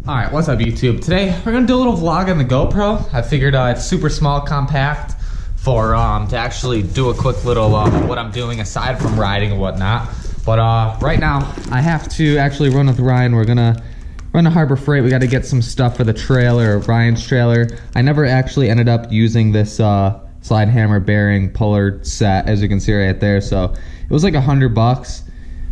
Alright, what's up YouTube? Today we're gonna do a little vlog on the GoPro. I figured it's super small, compact for to actually do a quick little what I'm doing aside from riding and whatnot. But right now I have to actually run with Ryan. We're gonna run to Harbor Freight. We gotta get some stuff for the trailer, Ryan's trailer. I never actually ended up using this slide hammer bearing puller set, as you can see right there. So it was like $100.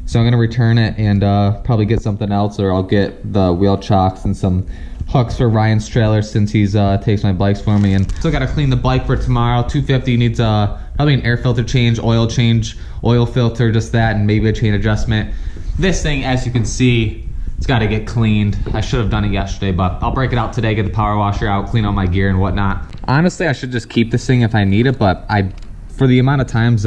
So I'm gonna return it and probably get something else, or I'll get the wheel chocks and some hooks for Ryan's trailer since he's takes my bikes for me. And still gotta clean the bike for tomorrow. 250 needs probably an air filter change, oil filter, just that, and maybe a chain adjustment. This thing, as you can see, it's gotta get cleaned. I should have done it yesterday, but I'll break it out today, get the power washer out, clean all my gear and whatnot. Honestly, I should just keep this thing if I need it, but for the amount of times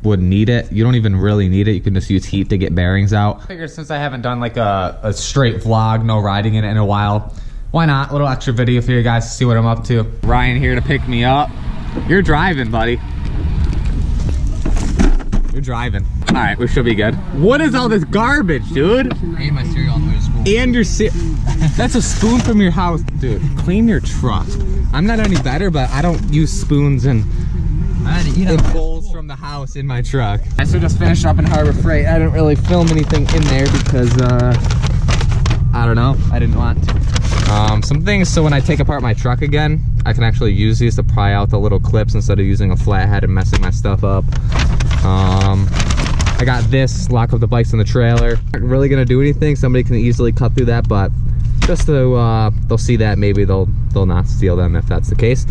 wouldn't need it. You don't even really need it. You can just use heat to get bearings out. I figured since I haven't done like a straight vlog, no riding in it in a while, why not? A little extra video for you guys to see what I'm up to. Ryan here to pick me up. You're driving, buddy. You're driving. All right, we should be good. What is all this garbage, dude? I ate my cereal on the way to school. And your that's a spoon from your house. Dude, clean your truck. I'm not any better, but I don't use spoons and bowls from the house in my truck. I so just finished up in Harbor Freight. I didn't really film anything in there because I don't know, I didn't want to. Some things, so when I take apart my truck again, I can actually use these to pry out the little clips instead of using a flathead and messing my stuff up. I got this, lock up the bikes in the trailer. Not really gonna do anything. Somebody can easily cut through that, but just to they'll see that, maybe they'll not steal them if that's the case.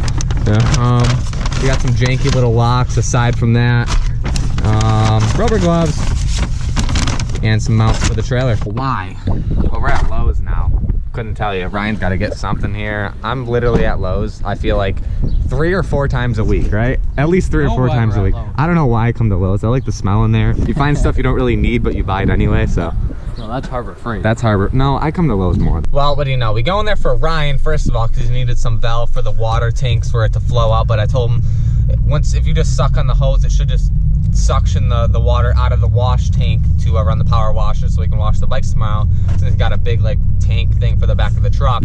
We got some janky little locks aside from that. Rubber gloves and some mounts for the trailer. Why? Well, we're at Lowe's now. Couldn't tell you. Ryan's got to get something here. I'm literally at Lowe's, I feel like 3 or 4 times a week, right? At least 3 or 4 times a week. I don't know why I come to Lowe's. I like the smell in there. You find stuff you don't really need, but you buy it anyway, so. No, that's Harbor Freight. That's Harbor. No, I come to Lowe's more. Well, what do you know? We go in there for Ryan, first of all, because he needed some valve for the water tanks for it to flow out, but I told him, if you just suck on the hose, it should just suction the water out of the wash tank to run the power washer so we can wash the bikes tomorrow, since he's got a big like tank thing for the back of the truck.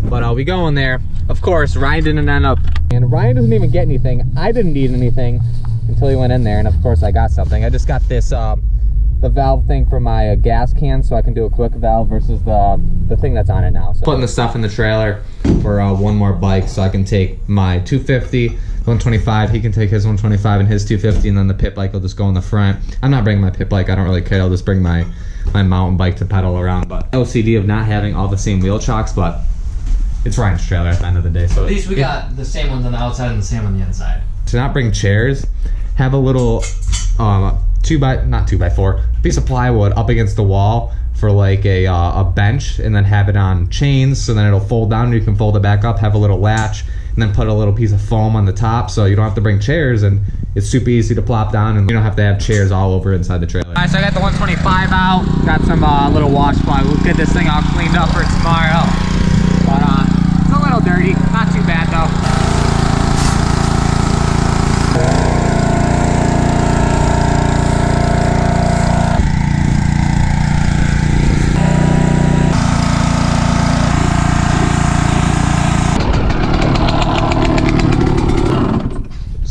But we go in there. Of course, Ryan didn't end up, and Ryan doesn't even get anything. I didn't need anything until he went in there, and of course I got something. I just got this the valve thing for my gas can, so I can do a quick valve versus the thing that's on it now. So putting the stuff in the trailer for one more bike, so I can take my 250, 125, he can take his 125 and his 250, and then the pit bike will just go in the front. I'm not bringing my pit bike, I don't really care. I'll just bring my mountain bike to pedal around. But OCD of not having all the same wheel chocks, but it's Ryan's trailer at the end of the day. So at least we got the same ones on the outside and the same on the inside. To not bring chairs, have a little not 2x4 piece of plywood up against the wall for like a bench, and then have it on chains, so then it'll fold down and you can fold it back up, have a little latch, and then put a little piece of foam on the top, so you don't have to bring chairs, and it's super easy to plop down, and you don't have to have chairs all over inside the trailer. Alright, so I got the 125 out, got some little wash ply. We'll get this thing all cleaned up for tomorrow. But it's a little dirty, not too bad though.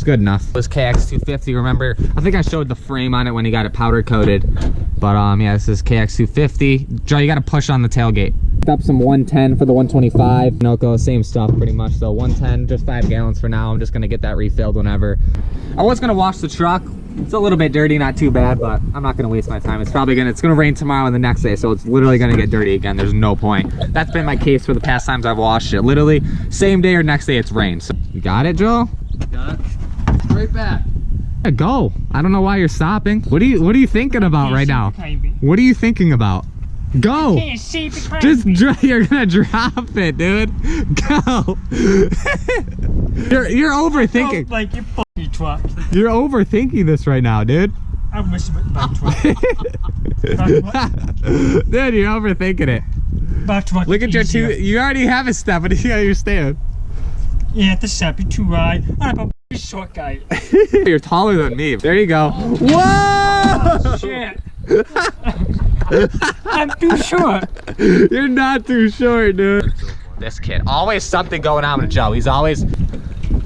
Good enough. It was KX250, remember? I think I showed the frame on it when he got it powder coated. But yeah, this is KX250. Joe, you gotta push on the tailgate. Up some 110 for the 125. Noco, same stuff pretty much. So 110, just 5 gallons for now. I'm just gonna get that refilled whenever. I was gonna wash the truck. It's a little bit dirty, not too bad, but I'm not gonna waste my time. It's gonna rain tomorrow and the next day, so it's literally gonna get dirty again. There's no point. That's been my case for the past times I've washed it. Literally, same day or next day it's rained. So, you got it, Joe? Got it. Straight back. Yeah, go. I don't know why you're stopping. What are you thinking about right now? What are you thinking about? Go. Can't see behind Just me. you're gonna drop it, dude. Go. you're overthinking. Like your fucking truck. You're overthinking this right now, dude. I wish it was my truck. Dude, you're overthinking it. My truck. Look at your easier. You already have a step, but you understand. Yeah, the step is too wide. I'm a short guy. You're taller than me. There you go. Oh, Whoa! shit. I'm too short. You're not too short, dude. This kid, always something going on with Joe. He's always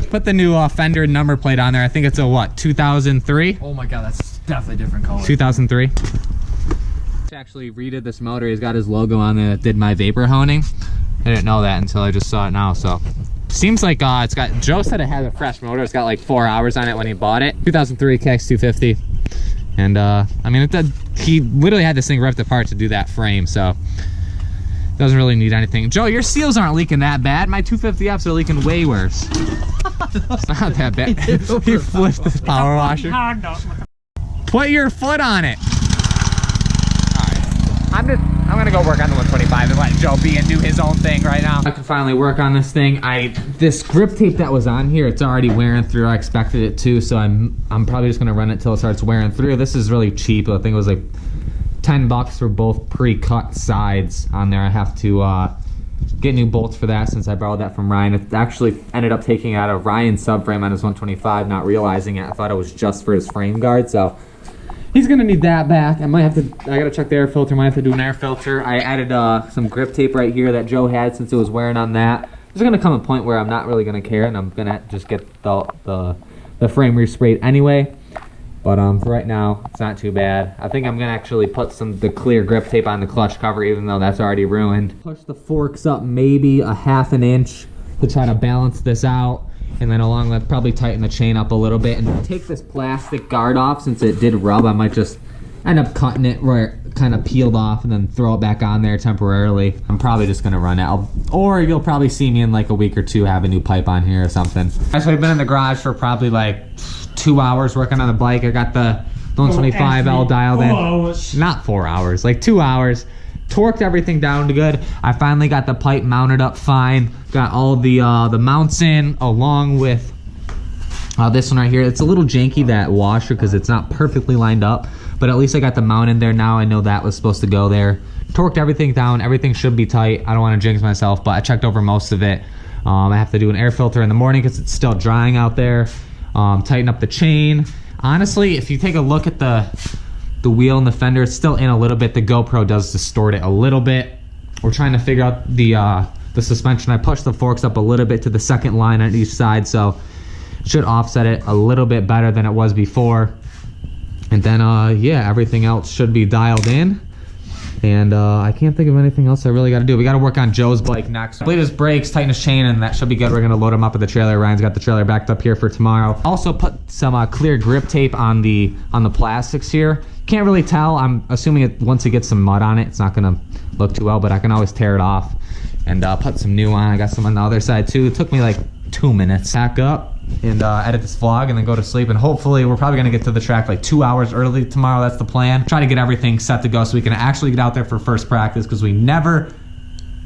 put the new fender number plate on there. I think it's a what, 2003? Oh my god, that's definitely a different color. 2003. He actually redid this motor. He's got his logo on there that did my vapor honing. I didn't know that until I just saw it now. So seems like it's got, Joe said it has a fresh motor. It's got like 4 hours on it when he bought it. 2003 KX250. And I mean, he literally had this thing ripped apart to do that frame, so doesn't really need anything. Joe, your seals aren't leaking that bad. My 250Fs are leaking way worse. It's not that bad. He flipped this power washer. Put your foot on it. All right. I'm gonna go work on the 125 and let Joe be and do his own thing right now. I can finally work on this thing. This grip tape that was on here, it's already wearing through. I expected it to, so I'm probably just gonna run it till it starts wearing through. This is really cheap. I think it was like 10 bucks for both pre-cut sides on there. I have to get new bolts for that since I borrowed that from Ryan. It actually ended up taking out a Ryan subframe on his 125, not realizing it. I thought it was just for his frame guard, so he's gonna need that back. I gotta check the air filter. Might have to do an air filter. I added some grip tape right here that Joe had since it was wearing on that. There's gonna come a point where I'm not really gonna care and I'm gonna just get the frame resprayed anyway. But for right now, it's not too bad. I think I'm gonna actually put the clear grip tape on the clutch cover, even though that's already ruined. Push the forks up maybe a ½ an inch to try to balance this out. And then along with, probably tighten the chain up a little bit and take this plastic guard off. Since it did rub, I might just end up cutting it where it kind of peeled off and then throw it back on there temporarily. I'm probably just gonna run it. Or you'll probably see me in like a week or two have a new pipe on here or something. So we've been in the garage for probably like 2 hours working on the bike. I got the 125L dialed in. Not 4 hours, like 2 hours. Torqued everything down to good. I finally got the pipe mounted up fine. Got all the mounts in along with this one right here. It's a little janky, that washer, because it's not perfectly lined up, but at least I got the mount in there now. I know that was supposed to go there. Torqued everything down. Everything should be tight. I don't want to jinx myself, but I checked over most of it. I have to do an air filter in the morning because it's still drying out there. Tighten up the chain. Honestly, if you take a look at the wheel and the fender, it's still in a little bit. The GoPro does distort it a little bit. We're trying to figure out the suspension. I pushed the forks up a little bit to the second line on each side, so it should offset it a little bit better than it was before. And then yeah, everything else should be dialed in. And I can't think of anything else I really got to do. We got to work on Joe's bike next. Complete his brakes, tighten his chain, and that should be good. We're going to load him up with the trailer. Ryan's got the trailer backed up here for tomorrow. Also put some clear grip tape on the plastics here. Can't really tell. I'm assuming once it gets some mud on it, it's not going to look too well, but I can always tear it off and put some new on. I got some on the other side too. It took me like 2 minutes. Pack up and edit this vlog and then go to sleep, and hopefully we're probably gonna get to the track like 2 hours early tomorrow. That's the plan. Try to get everything set to go so we can actually get out there for first practice, because we never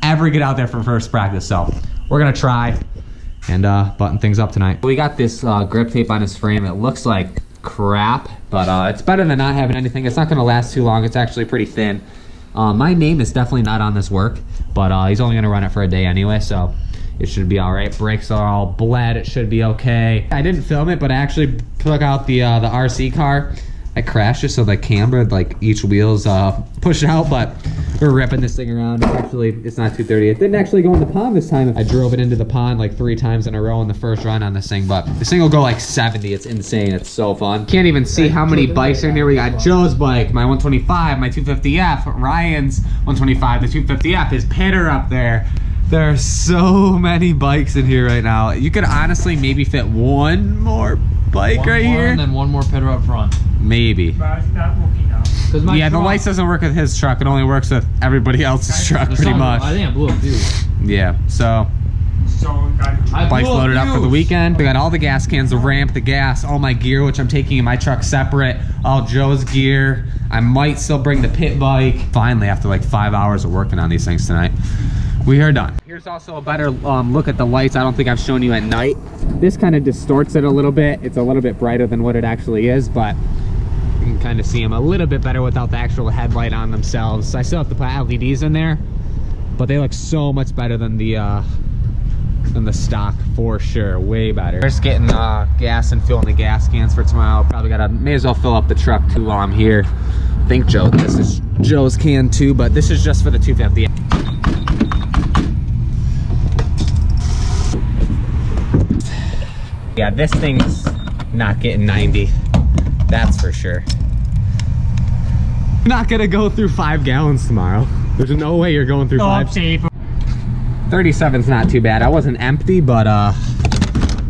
ever get out there for first practice. So we're gonna try and button things up tonight. We got this grip tape on his frame. It looks like crap, but it's better than not having anything. It's not gonna last too long. It's actually pretty thin. My name is definitely not on this work, but he's only gonna run it for a day anyway, so it should be all right. Brakes are all bled. It should be okay. I didn't film it, but I actually took out the RC car. I crashed it, so the camber, like each wheel's pushed out, but we're ripping this thing around. It's not 230. It didn't actually go in the pond this time. I drove it into the pond like 3 times in a row in the first run on this thing, but this thing will go like 70. It's insane. It's so fun. Can't even see how many bikes are in here. We got Joe's bike, my 125, my 250F, Ryan's 125, the 250F, his pitter up there. There are so many bikes in here right now. You could honestly maybe fit one more bike right here. And then one more pitter up front. Maybe. But it's not working now. Yeah, the lights doesn't work with his truck. It only works with everybody else's truck pretty much. I think I blew up too. Yeah, so bike's loaded up for the weekend. We got all the gas cans, the ramp, the gas, all my gear, which I'm taking in my truck separate, all Joe's gear. I might still bring the pit bike. Finally, after like 5 hours of working on these things tonight, we are done. Here's also a better look at the lights. I don't think I've shown you at night. This kind of distorts it a little bit. It's a little bit brighter than what it actually is, but you can kind of see them a little bit better without the actual headlight on themselves. I still have to put LEDs in there, but they look so much better than the stock for sure. Way better. Just getting gas and filling the gas cans for tomorrow. Probably may as well fill up the truck too while I'm here. I think Joe, this is Joe's can too, but this is just for the 250. Yeah, this thing's not getting 90. That's for sure. Not gonna go through 5 gallons tomorrow. There's no way you're going through 5. 37's not too bad. I wasn't empty, but I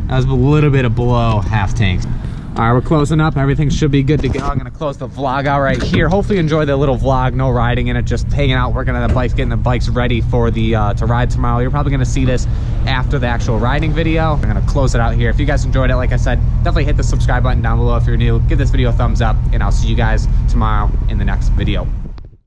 was a little bit below half tank. All right, we're closing up. Everything should be good to go. I'm gonna close the vlog out right here. Hopefully you enjoy the little vlog, no riding in it, just hanging out, working on the bikes, getting the bikes ready for the to ride tomorrow. You're probably gonna see this after the actual riding video. I'm gonna close it out here. If you guys enjoyed it, like I said, definitely hit the subscribe button down below if you're new. Give this video a thumbs up, and I'll see you guys tomorrow in the next video.